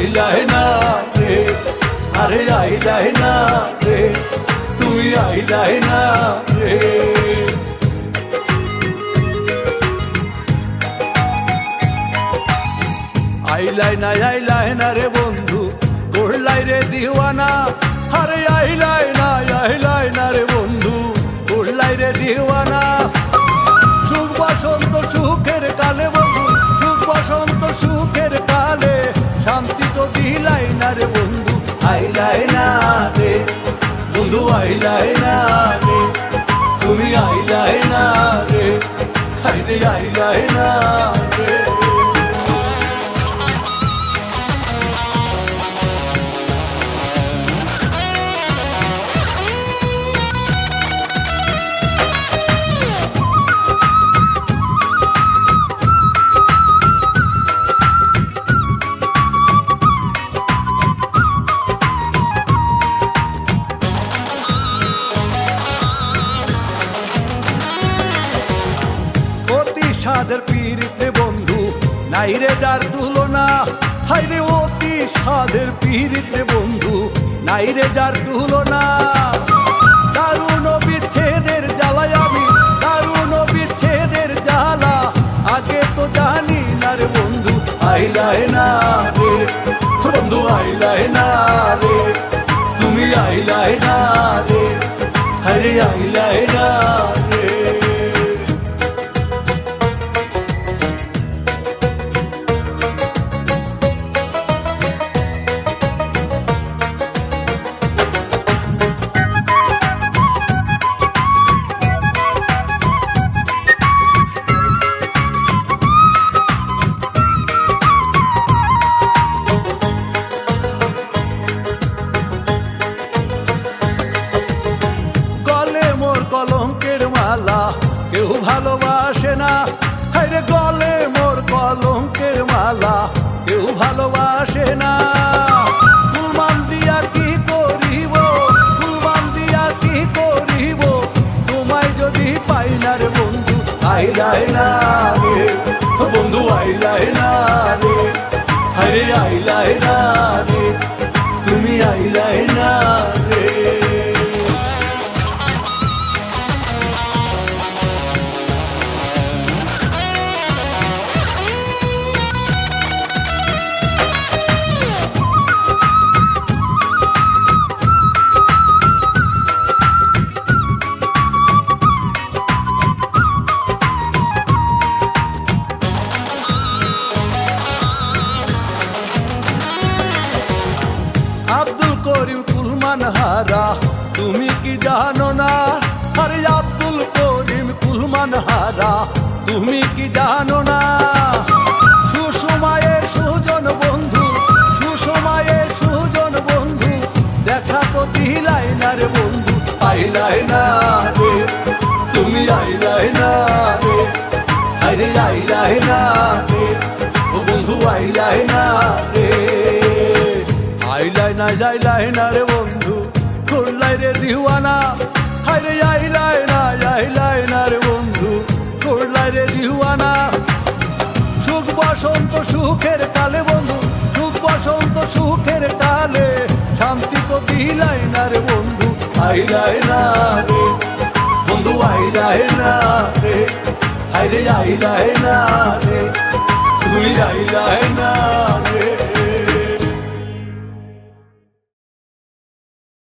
আইলাই না রে, আরে আইলাই না রে, তুমি আইলাই না রে। আইলাই না রে বন্ধু, করলাই রে দিওয়ানা। আরে আইলাই না রে বন্ধু, করলাই রে দিওয়ানা। সুখ বসন্ত সুখের কালে বন্ধু, সুখ বসন্ত সুখের কালে, শান্তি তো দিলাই না রে বন্ধু। আইলাই না রে বন্ধু, আইলাই না রে, তুমি আইলাই না রে, আইরে আইলাই না রে। সাদের পীড়িতে বন্ধু নাই রে যার তুলনা, হাইরে অতি সাদের পীড়িতে বন্ধু নাই রে যার তুলনা। দারুণ বিচ্ছেদের জ্বালায় আমি, দারুণ বিচ্ছেদের জ্বালা, আগে তো জানি না রে বন্ধু। আইলাই না রে বন্ধু, আইলাই না রে, তুমি আইলাই না রে, হাইরে আইলাই না রে। কলঙ্কের মালা কেউ ভালোবাসে না, হায়রে গলে মোর কলঙ্কের মালা কেউ ভালোবাসে না। ফুলমান দিয়া কি করিব, ফুলমান দিয়া কি করিব, তোমায় যদি পাই না রে বন্ধু। আইলাই না রে বন্ধু, আইলাই না রে, হায়রে আইলাই না রে, তুমি আইলাই না রে। আব্দুল করিম কুলমান হারা তুমি কি জানো না, আরে আব্দুল করিম কুলমান হারা তুমি কি জানো না। সুসময়ের সুজন বন্ধু, সুসময়ের সুজন বন্ধু, দেখা তো দিলাই না রে বন্ধু। আইলাই না রে, তুমি আইলাই না রে, আরে আইলাই না রে, ও বন্ধু আইলাই না রে। আইলাই না রে বন্ধু, করলাই রে দিওয়ানা। হায়রে আইলাই না রে বন্ধু, করলাই রে দিওয়ানা। সুখ বসন্ত সুখের কালে বন্ধু, সুখ বসন্ত সুখের কালে, শান্তি তো দিলাই না রে বন্ধু। আইলাই না রে বন্ধু, আইলাই না রে, হায়রে আইলাই না রে, তুই আইলাই না রে।